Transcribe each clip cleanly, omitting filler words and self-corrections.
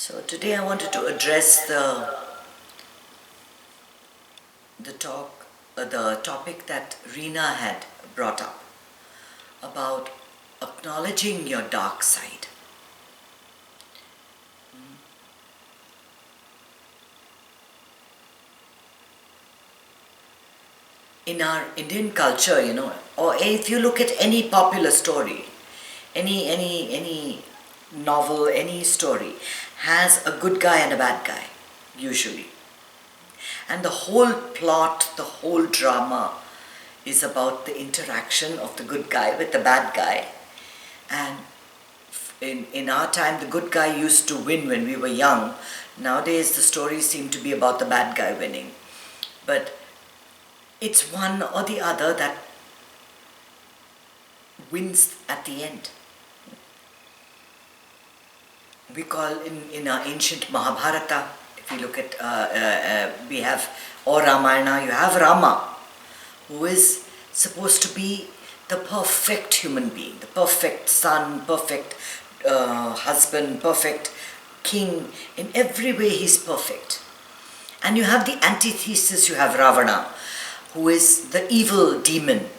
So today I wanted to address the topic that Reena had brought up about acknowledging your dark side. In our Indian culture, or if you look at any popular story, any novel, any story has a good guy and a bad guy, usually. And the whole plot, the whole drama is about the interaction of the good guy with the bad guy. And in our time, the good guy used to win when we were young. Nowadays, the stories seem to be about the bad guy winning. But it's one or the other that wins at the end. We call in our ancient Mahabharata, if you look at, we have, or Ramayana, you have Rama, who is supposed to be the perfect human being, the perfect son, perfect husband, perfect king. In every way he's perfect. And you have the antithesis, you have Ravana, who is the evil demon,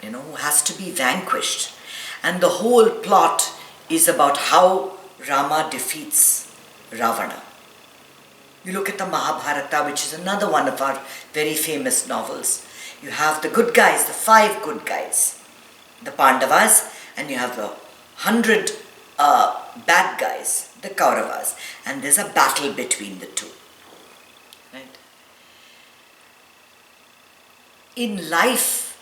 who has to be vanquished. And the whole plot is about how Rama defeats Ravana. You look at the Mahabharata, which is another one of our very famous novels. You have the good guys, the 5 good guys, the Pandavas, and you have the 100 bad guys, the Kauravas. And there's a battle between the two. Right? In life,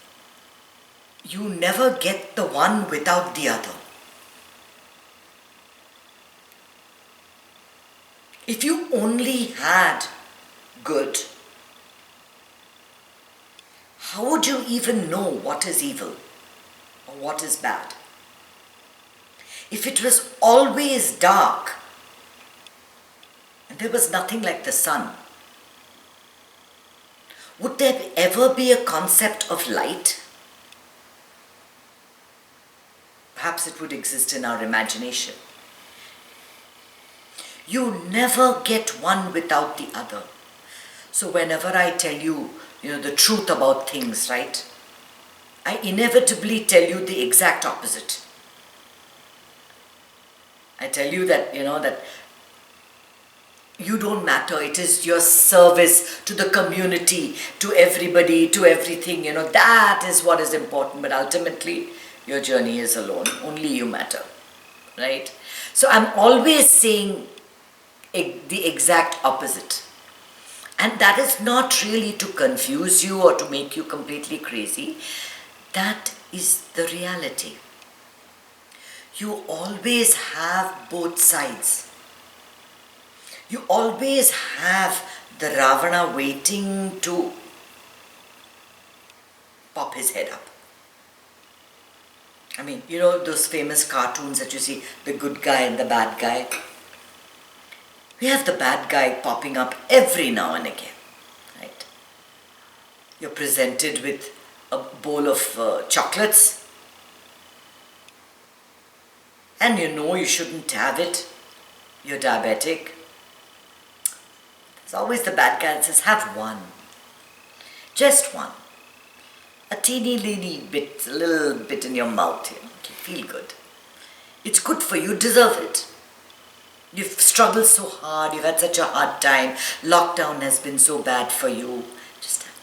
you never get the one without the other. If you only had good, how would you even know what is evil or what is bad? If it was always dark and there was nothing like the sun, would there ever be a concept of light? Perhaps it would exist in our imagination. You never get one without the other. So whenever I tell you, the truth about things, right? I inevitably tell you the exact opposite. I tell you that, that you don't matter. It is your service to the community, to everybody, to everything, that is what is important. But ultimately, your journey is alone. Only you matter, right? So I'm always saying the exact opposite. And that is not really to confuse you or to make you completely crazy. That is the reality. You always have both sides. You always have the Ravana waiting to pop his head up. I mean, those famous cartoons that you see, the good guy and the bad guy. We have the bad guy popping up every now and again, right? You're presented with a bowl of chocolates and you shouldn't have it. You're diabetic. There's always the bad guy that says, have one. Just one. A teeny bit, a little bit in your mouth, to feel good. It's good for you, deserve it. You've struggled so hard, you've had such a hard time, lockdown has been so bad for you. Just have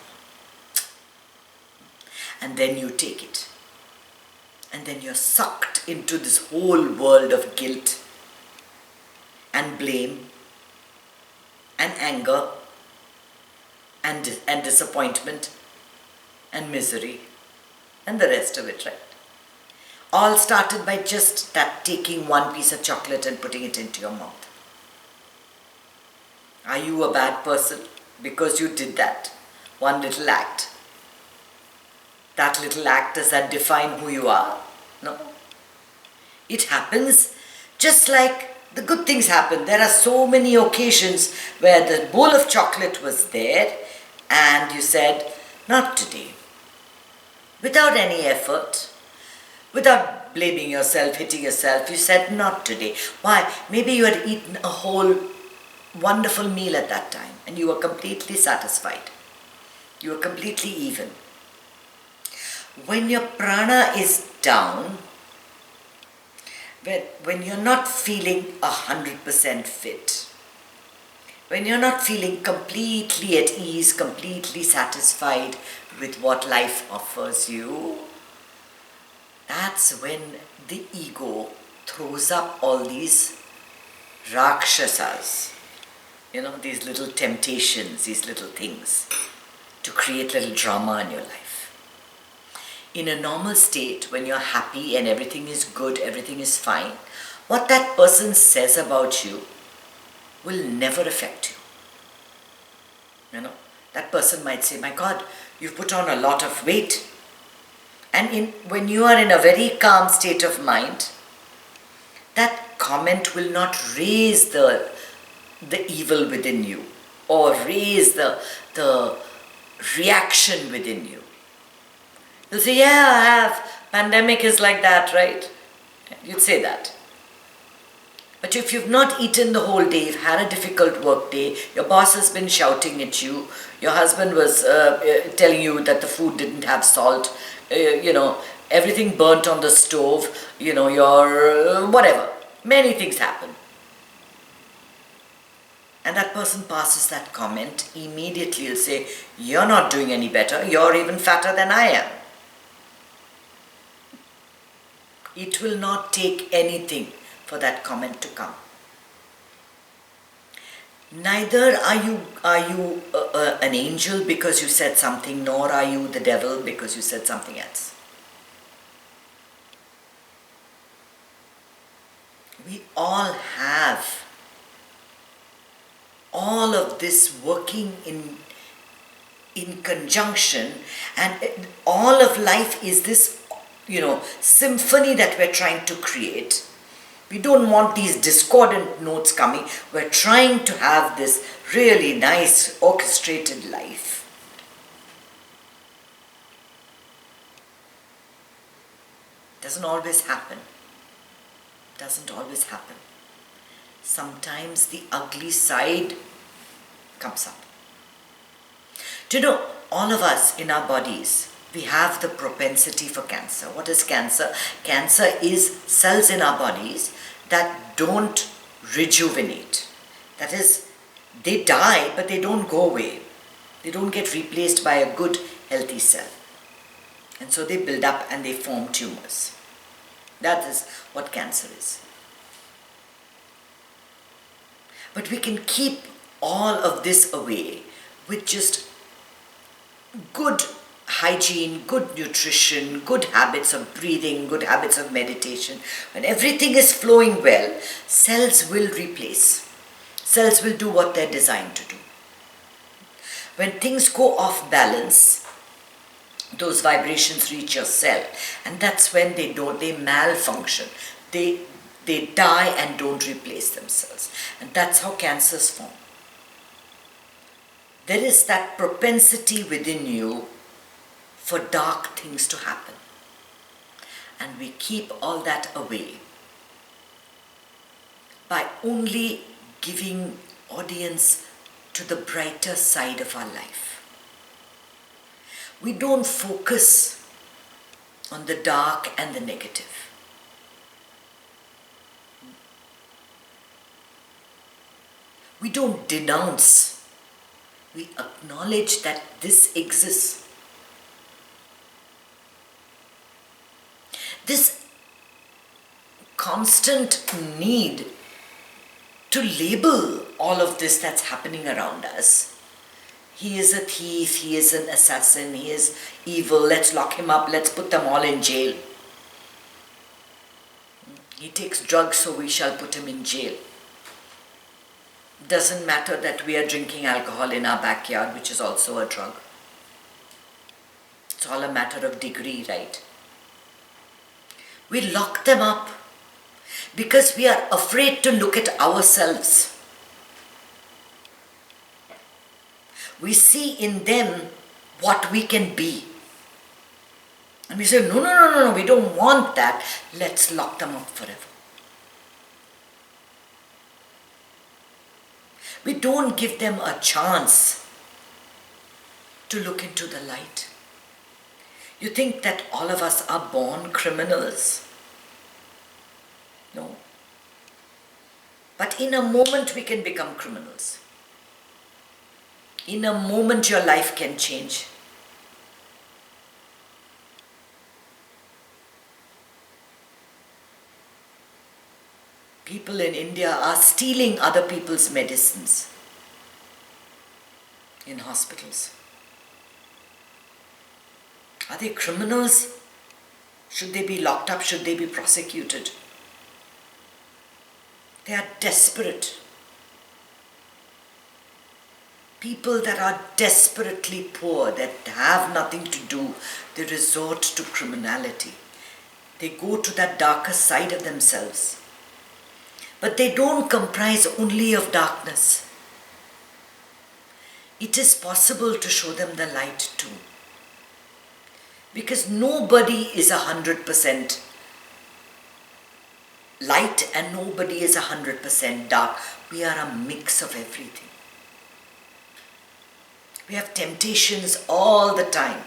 one. And then you take it. And then you're sucked into this whole world of guilt and blame and anger and disappointment and misery and the rest of it, right? All started by just that taking one piece of chocolate and putting it into your mouth. Are you a bad person because you did that one little act? That little act, does that define who you are? No. It happens just like the good things happen. There are so many occasions where the bowl of chocolate was there and you said, not today. Without any effort, without blaming yourself, hitting yourself. You said, not today. Why? Maybe you had eaten a whole wonderful meal at that time and you were completely satisfied. You were completely even. When your prana is down, when you're not feeling 100% fit, when you're not feeling completely at ease, completely satisfied with what life offers you, that's when the ego throws up all these rakshasas, these little temptations, these little things to create little drama in your life. In a normal state, when you're happy and everything is good, everything is fine, what that person says about you will never affect you. That person might say, my God, you've put on a lot of weight. And when you are in a very calm state of mind, that comment will not raise the evil within you or raise the reaction within you. You'll say, yeah, I have. Pandemic is like that, right? You'd say that. But if you've not eaten the whole day, you've had a difficult work day, your boss has been shouting at you, your husband was telling you that the food didn't have salt, everything burnt on the stove, your whatever. Many things happen. And that person passes that comment, immediately you'll say, you're not doing any better, you're even fatter than I am. It will not take anything for that comment to come. Neither are you an angel because you said something, nor are you the devil because you said something else. We all have all of this working in conjunction, and all of life is this symphony that we're trying to create. We don't want these discordant notes coming. We're trying to have this really nice orchestrated life. Doesn't always happen. Doesn't always happen. Sometimes the ugly side comes up. Do you know, all of us in our bodies, we have the propensity for cancer. What is cancer? Cancer is cells in our bodies that don't rejuvenate. That is, they die, but they don't go away. They don't get replaced by a good, healthy cell. And so they build up and they form tumors. That is what cancer is. But we can keep all of this away with just good hygiene, good nutrition, good habits of breathing, good habits of meditation. When everything is flowing well, cells will replace. Cells will do what they're designed to do. When things go off balance, those vibrations reach your cell, and that's when they malfunction. They die and don't replace themselves. And that's how cancers form. There is that propensity within you for dark things to happen. And we keep all that away by only giving audience to the brighter side of our life. We don't focus on the dark and the negative. We don't denounce. We acknowledge that this exists. This constant need to label all of this that's happening around us. He is a thief, he is an assassin, he is evil, let's lock him up, let's put them all in jail. He takes drugs, so we shall put him in jail. Doesn't matter that we are drinking alcohol in our backyard, which is also a drug. It's all a matter of degree, right? We lock them up because we are afraid to look at ourselves. We see in them what we can be. And we say, no, no, no, no, no, we don't want that. Let's lock them up forever. We don't give them a chance to look into the light. You think that all of us are born criminals? No. But in a moment we can become criminals. In a moment your life can change. People in India are stealing other people's medicines in hospitals. Are they criminals? Should they be locked up? Should they be prosecuted? They are desperate. People that are desperately poor, that have nothing to do, they resort to criminality. They go to that darker side of themselves. But they don't comprise only of darkness. It is possible to show them the light too. Because nobody is 100% light and nobody is 100% dark. We are a mix of everything. We have temptations all the time.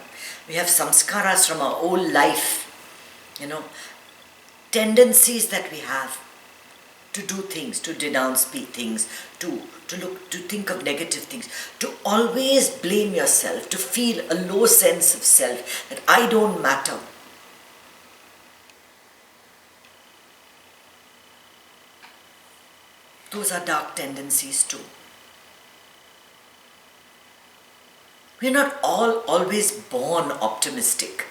We have samskaras from our old life, tendencies that we have to do things, to denounce things, to think of negative things, to always blame yourself, to feel a low sense of self, that I don't matter. Those are dark tendencies too. We're not all always born optimistic.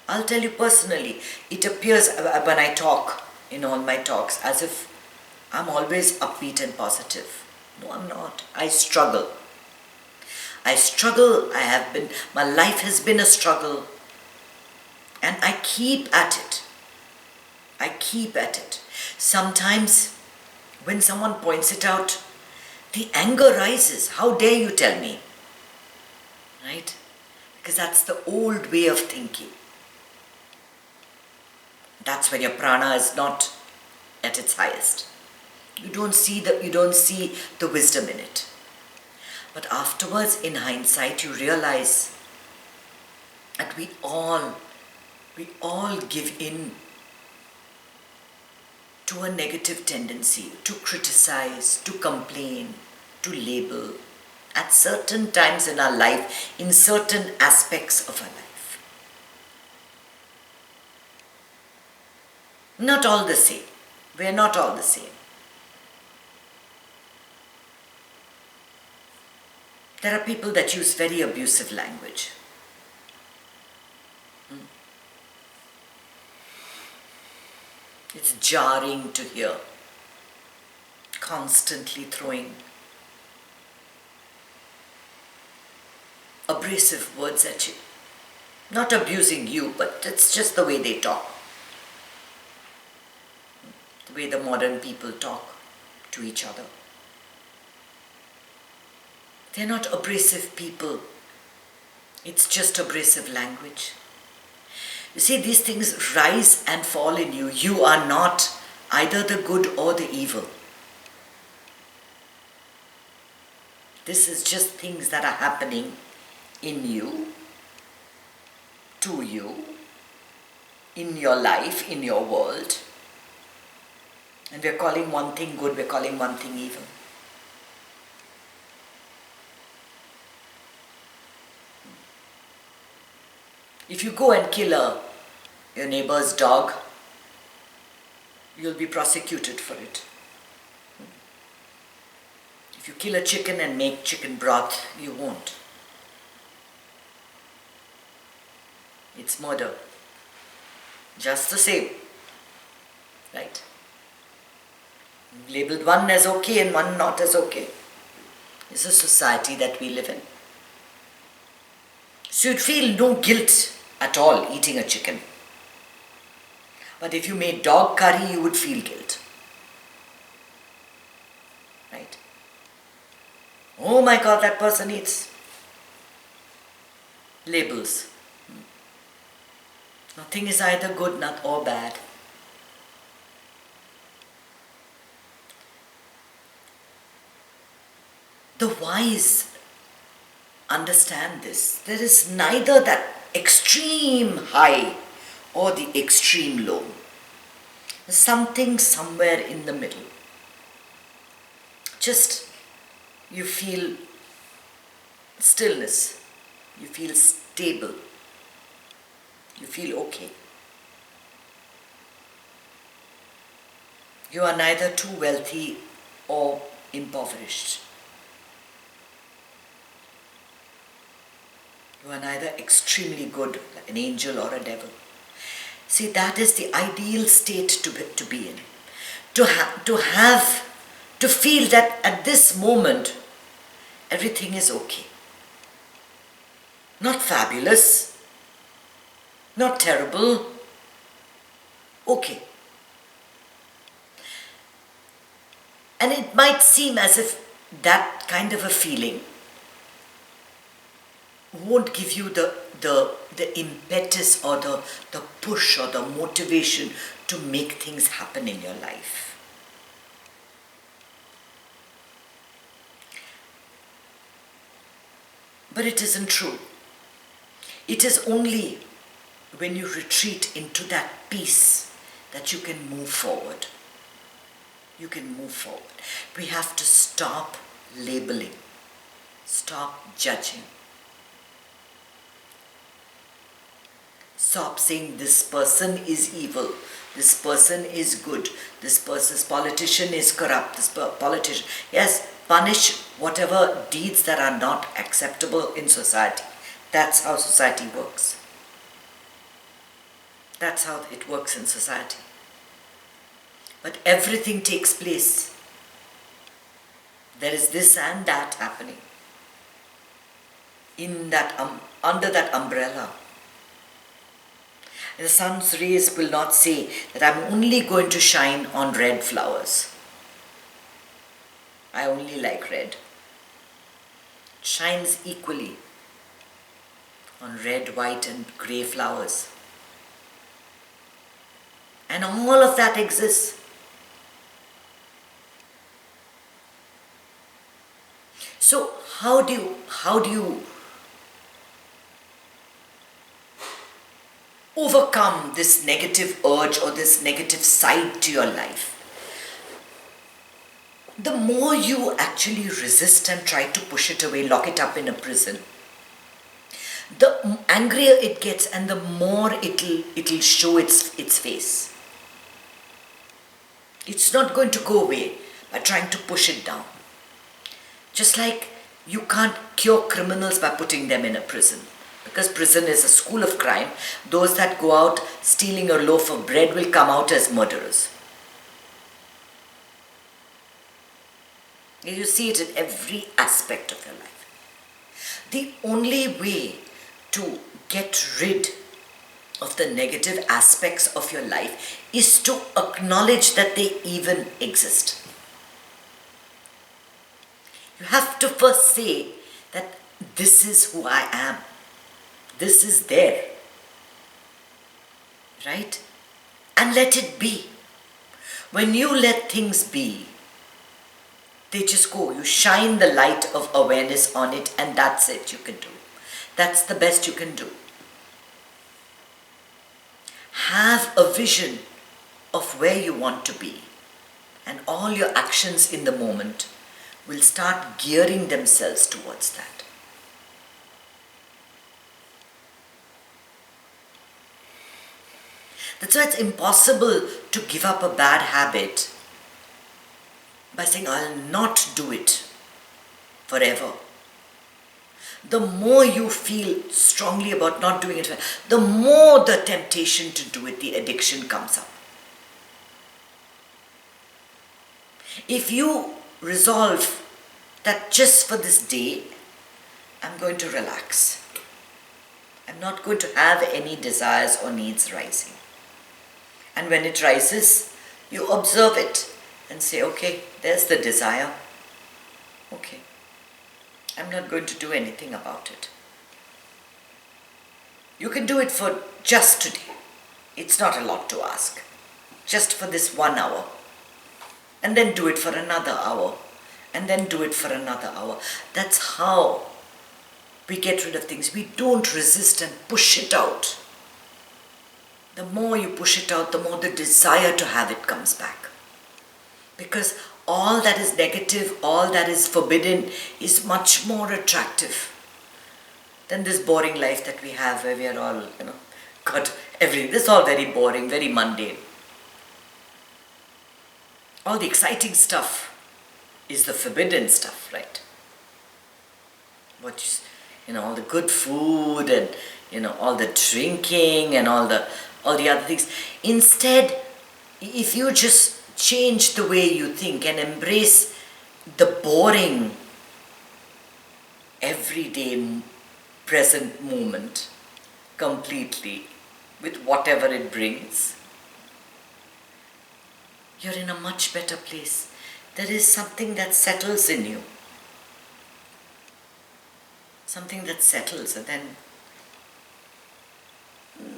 I'll tell you personally, it appears when I talk, in all my talks, as if I'm always upbeat and positive. No, I'm not. I struggle. My life has been a struggle. And I keep at it. Sometimes, when someone points it out, the anger rises. How dare you tell me? Right? Because that's the old way of thinking. That's when your prana is not at its highest. You don't see the wisdom in it. But afterwards, in hindsight, you realize that we all give in to a negative tendency to criticize, to complain, to label at certain times in our life, in certain aspects of our life. Not all the same. We are not all the same. There are people that use very abusive language. It's jarring to hear. Constantly throwing abrasive words at you. Not abusing you, but it's just the way they talk. The way the modern people talk to each other. They're not abrasive people. It's just abrasive language. You see, these things rise and fall in you. You are not either the good or the evil. This is just things that are happening in you, to you, in your life, in your world. And we're calling one thing good, we're calling one thing evil. If you go and kill your neighbor's dog, you'll be prosecuted for it. If you kill a chicken and make chicken broth, you won't. It's murder. Just the same. Right? Labeled one as okay and one not as okay. It's a society that we live in. So you'd feel no guilt at all eating a chicken. But if you made dog curry, you would feel guilt. Right? Oh my God, that person eats. Labels. Nothing is either good not or bad. The wise understand this. There is neither that extreme high or the extreme low. There's something somewhere in the middle. Just you feel stillness, you feel stable, you feel okay. You are neither too wealthy or impoverished. You are neither extremely good, like an angel or a devil. See, that is the ideal state to be in. To feel that at this moment, everything is okay. Not fabulous, not terrible, okay. And it might seem as if that kind of a feeling won't give you the impetus or the push or the motivation to make things happen in your life. But it isn't true. It is only when you retreat into that peace that you can move forward. You can move forward. We have to stop labeling, stop judging. Stop saying this person is evil, this person is good, this person's politician is corrupt, this politician. Yes, punish whatever deeds that are not acceptable in society. That's how society works. That's how it works in society. But everything takes place. There is this and that happening in that under that umbrella. The sun's rays will not say that I'm only going to shine on red flowers. I only like red. It shines equally on red, white and grey flowers. And all of that exists. So how do you overcome this negative urge or this negative side to your life? The more you actually resist and try to push it away, lock it up in a prison, the angrier it gets and the more it'll show its face. It's not going to go away by trying to push it down. Just like you can't cure criminals by putting them in a prison. Because prison is a school of crime, those that go out stealing a loaf of bread will come out as murderers. You see it in every aspect of your life. The only way to get rid of the negative aspects of your life is to acknowledge that they even exist. You have to first say that this is who I am. This is there, right? And let it be. When you let things be, they just go. You shine the light of awareness on it and that's it you can do. That's the best you can do. Have a vision of where you want to be, and all your actions in the moment will start gearing themselves towards that. That's why it's impossible to give up a bad habit by saying, I'll not do it forever. The more you feel strongly about not doing it, the more the temptation to do it, the addiction comes up. If you resolve that just for this day, I'm going to relax. I'm not going to have any desires or needs rising. And when it rises, you observe it and say, okay, there's the desire. Okay, I'm not going to do anything about it. You can do it for just today. It's not a lot to ask. Just for this 1 hour. And then do it for another hour. And then do it for another hour. That's how we get rid of things. We don't resist and push it out. The more you push it out, the more the desire to have it comes back. Because all that is negative, all that is forbidden is much more attractive than this boring life that we have where we are all, got everything. This is all very boring, very mundane. All the exciting stuff is the forbidden stuff, right? All the good food and, all the drinking and all the other things. Instead, if you just change the way you think and embrace the boring, everyday, present moment completely with whatever it brings, you're in a much better place. There is something that settles in you. Something that settles, and then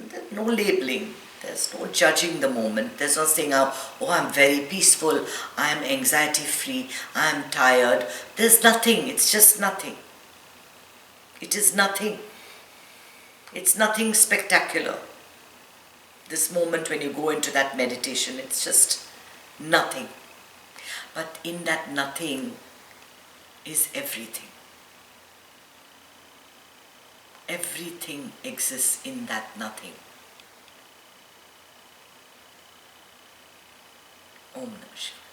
there's no labeling. There's no judging the moment. There's no saying, oh, I'm very peaceful, I'm anxiety free, I'm tired. There's nothing. It's just nothing. It is nothing. It's nothing spectacular. This moment when you go into that meditation, it's just nothing. But in that nothing is everything. Everything exists in that nothing. Om Namah Shivaya.